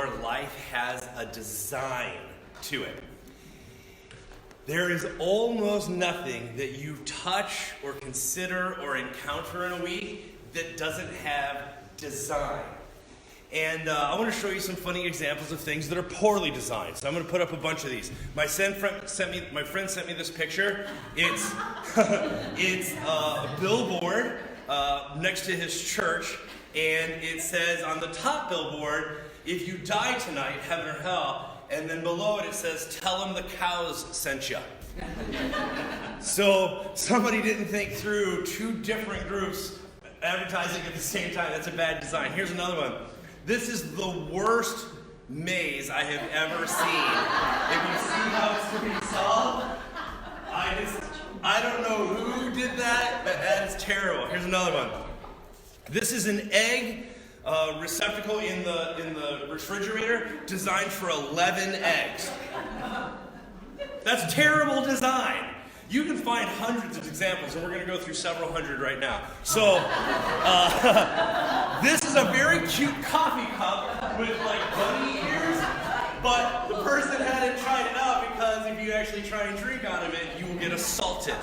your life has a design to it. There is almost nothing that you touch or consider or encounter in a week that doesn't have design. And I want to show you some funny examples of things that are poorly designed. So I'm going to put up a bunch of these. My friend sent me this picture. It's it's a billboard next to his church, and it says on the top billboard, "If you die tonight, heaven or hell." And then below it says, "Tell them the cows sent you." So somebody didn't think through two different groups advertising at the same time. That's a bad design. Here's another one. This is the worst maze I have ever seen. If you see how it's to be solved, I don't know who did that, but that is terrible. Here's another one. This is an egg receptacle in the refrigerator designed for 11 eggs. That's terrible design. You can find hundreds of examples, and we're going to go through several hundred right now. So, this is a very cute coffee cup with like bunny ears, but the person hadn't tried it out because if you actually try and drink out of it, you will get assaulted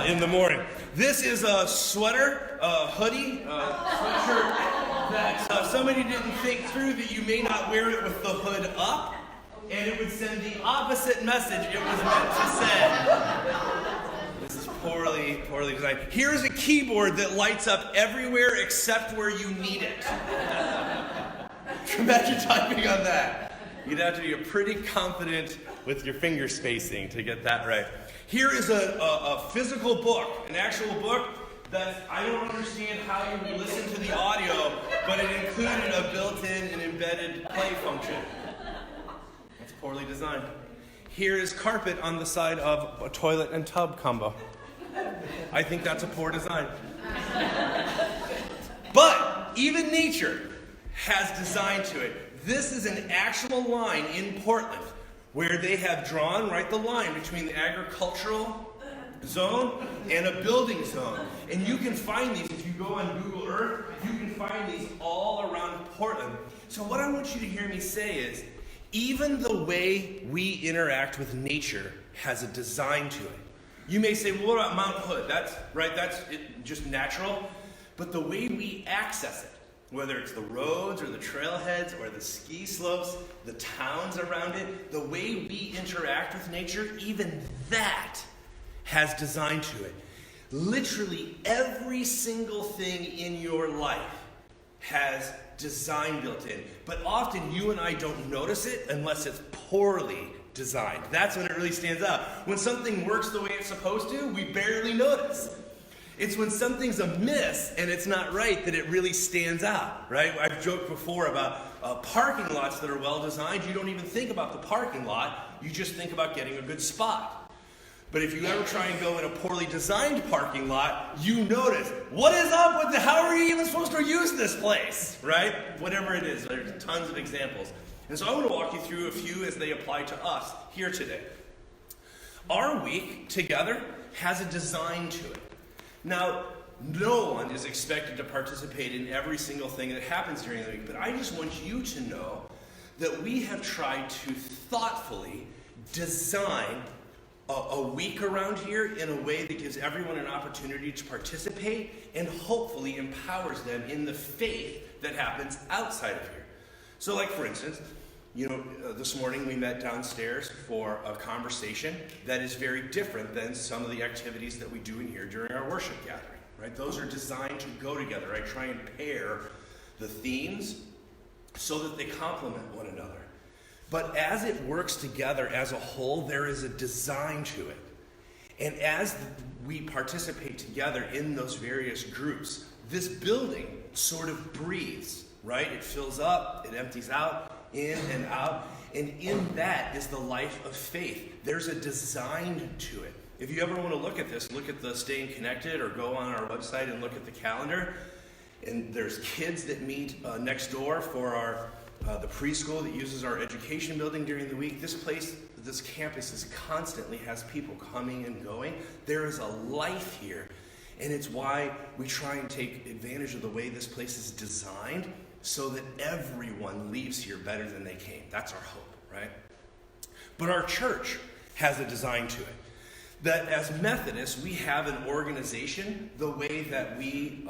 in the morning. This is a sweater, hoodie, sweatshirt that somebody didn't think through that you may not wear it with the hood up, and it would send the opposite message it was meant to send. This is poorly designed. Here's a keyboard that lights up everywhere except where you need it. Imagine typing on that. You'd have to be pretty confident with your finger spacing to get that right. Here is a physical book, an actual book that I don't understand how you would listen to the audio, but it included a built-in and embedded play function. That's poorly designed. Here is carpet on the side of a toilet and tub combo. I think that's a poor design. But even nature has design to it. This is an actual line in Portland where they have drawn the line between the agricultural zone and a building zone. And you can find these, if you go on Google Earth, you can find these all around Portland. So what I want you to hear me say is, even the way we interact with nature has a design to it. You may say, well, what about Mount Hood? That's just natural. But the way we access it, whether it's the roads or the trailheads or the ski slopes, the towns around it, the way we interact with nature, even that has design to it. Literally every single thing in your life has design built in. But often you and I don't notice it unless it's poorly designed. That's when it really stands out. When something works the way it's supposed to, we barely notice. It's when something's amiss and it's not right that it really stands out, right? I've joked before about parking lots that are well designed. You don't even think about the parking lot. You just think about getting a good spot. But if you ever try and go in a poorly designed parking lot, you notice, what is up with how are you even supposed to use this place, right? Whatever it is, there's tons of examples. And so I want to walk you through a few as they apply to us here today. Our week together has a design to it. Now, no one is expected to participate in every single thing that happens during the week, but I just want you to know that we have tried to thoughtfully design a week around here in a way that gives everyone an opportunity to participate and hopefully empowers them in the faith that happens outside of here. So like for instance, this morning we met downstairs for a conversation that is very different than some of the activities that we do in here during our worship gathering, right? Those are designed to go together. I try and pair the themes so that they complement one another. But as it works together as a whole, there is a design to it. And as we participate together in those various groups, this building sort of breathes, right? It fills up, it empties out, in and out. And in that is the life of faith. There's a design to it. If you ever want to look at this, look at the Staying Connected or go on our website and look at the calendar. And there's kids that meet next door for the preschool that uses our education building during the week. This campus constantly has people coming and going. There is a life here. And it's why we try and take advantage of the way this place is designed so that everyone leaves here better than they came. That's our hope, right? But our church has a design to it. That as Methodists, we have an organization, the way that we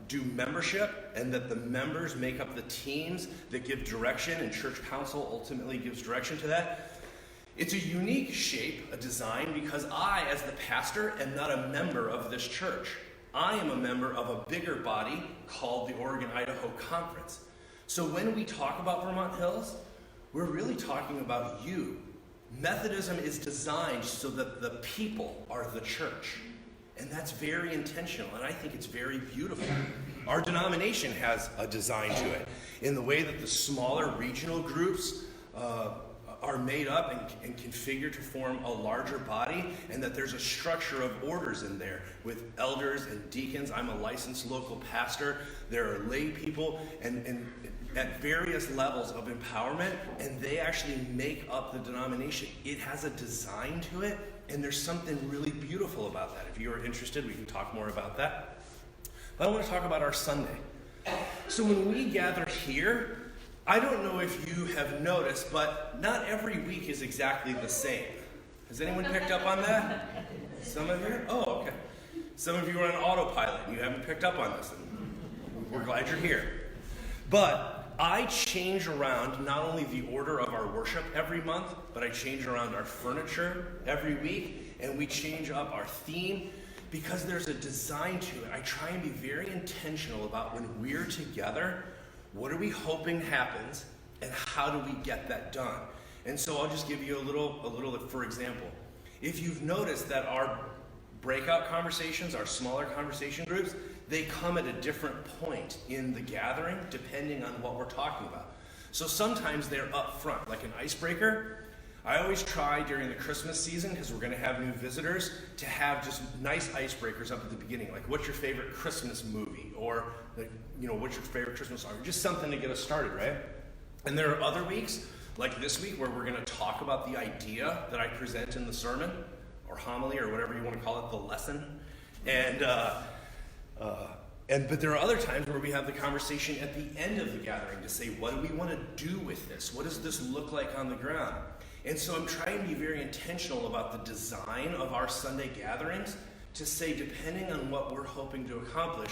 do membership, and that the members make up the teams that give direction, and church council ultimately gives direction to that. It's a unique shape, a design, because I, as the pastor, am not a member of this church. I am a member of a bigger body called the Oregon-Idaho Conference. So when we talk about Vermont Hills, we're really talking about you. Methodism is designed so that the people are the church. And that's very intentional, and I think it's very beautiful. Our denomination has a design to it in the way that the smaller regional groups are made up and configured to form a larger body, and that there's a structure of orders in there with elders and deacons. I'm a licensed local pastor. There are lay people and at various levels of empowerment, and they actually make up the denomination. It has a design to it, and there's something really beautiful about that. If you are interested, we can talk more about that. But I want to talk about our Sunday. So when we gather here, I don't know if you have noticed, but not every week is exactly the same. Has anyone picked up on that? Some of you? Oh, okay. Some of you are on autopilot and you haven't picked up on this. And we're glad you're here. But I change around not only the order of our worship every month, but I change around our furniture every week, and we change up our theme because there's a design to it. I try and be very intentional about when we're together, what are we hoping happens, and how do we get that done? And so I'll just give you a little, for example. If you've noticed that our breakout conversations, our smaller conversation groups, they come at a different point in the gathering depending on what we're talking about. So sometimes they're up front, like an icebreaker. I always try during the Christmas season, because we're going to have new visitors, to have just nice icebreakers up at the beginning, like what's your favorite Christmas movie, or what's your favorite Christmas song, just something to get us started, right? And there are other weeks, like this week, where we're going to talk about the idea that I present in the sermon, or homily, or whatever you want to call it, the lesson. But there are other times where we have the conversation at the end of the gathering to say, what do we want to do with this? What does this look like on the ground? And so I'm trying to be very intentional about the design of our Sunday gatherings to say, depending on what we're hoping to accomplish,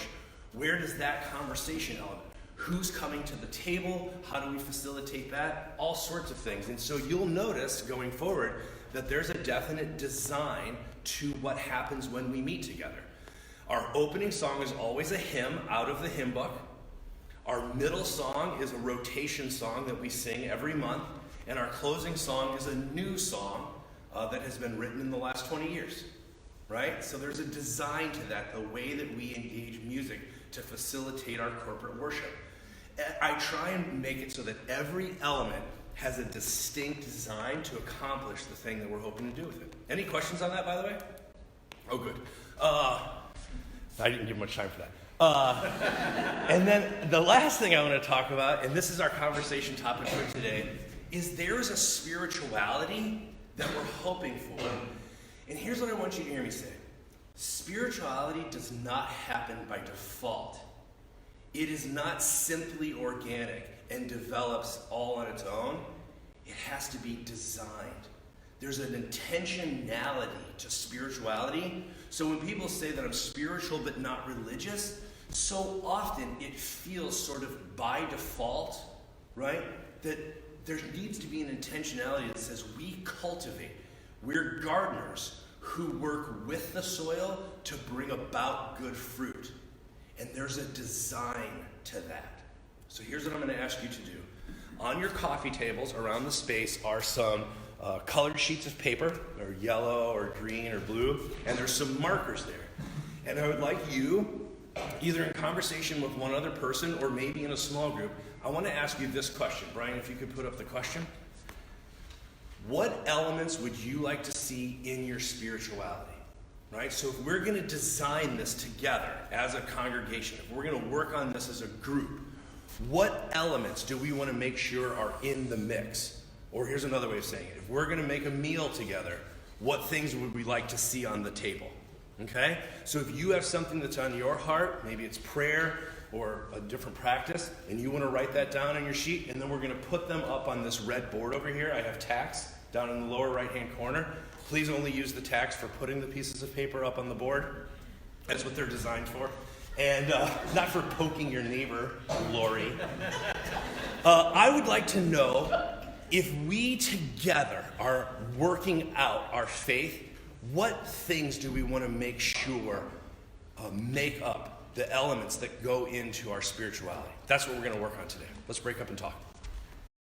where does that conversation element? Who's coming to the table? How do we facilitate that? All sorts of things. And so you'll notice going forward that there's a definite design to what happens when we meet together. Our opening song is always a hymn out of the hymn book. Our middle song is a rotation song that we sing every month. And our closing song is a new song that has been written in the last 20 years, right? So there's a design to that, the way that we engage music to facilitate our corporate worship. I try and make it so that every element has a distinct design to accomplish the thing that we're hoping to do with it. Any questions on that, by the way? Oh, good. I didn't give much time for that. And then the last thing I want to talk about, and this is our conversation topic for today, is there is a spirituality that we're hoping for. And here's what I want you to hear me say. Spirituality does not happen by default. It is not simply organic and develops all on its own. It has to be designed. There's an intentionality to spirituality. So when people say that I'm spiritual but not religious, so often it feels sort of by default, right? That there needs to be an intentionality that says we cultivate. We're gardeners who work with the soil to bring about good fruit. And there's a design to that. So here's what I'm going to ask you to do. On your coffee tables around the space are some colored sheets of paper, or yellow or green or blue, and there's some markers there. And I would like you, either in conversation with one other person or maybe in a small group, I want to ask you this question. Brian, if you could put up the question. What elements would you like to see in your spirituality? Right? So if we're going to design this together as a congregation, if we're going to work on this as a group, what elements do we want to make sure are in the mix? Or here's another way of saying it. If we're going to make a meal together, what things would we like to see on the table? Okay? So if you have something that's on your heart, maybe it's prayer, or a different practice, and you want to write that down on your sheet, and then we're going to put them up on this red board over here. I have tacks down in the lower right-hand corner. Please only use the tacks for putting the pieces of paper up on the board. That's what they're designed for. And not for poking your neighbor, Lori. I would like to know if we together are working out our faith, what things do we want to make sure make up the elements that go into our spirituality? That's what we're going to work on today. Let's break up and talk.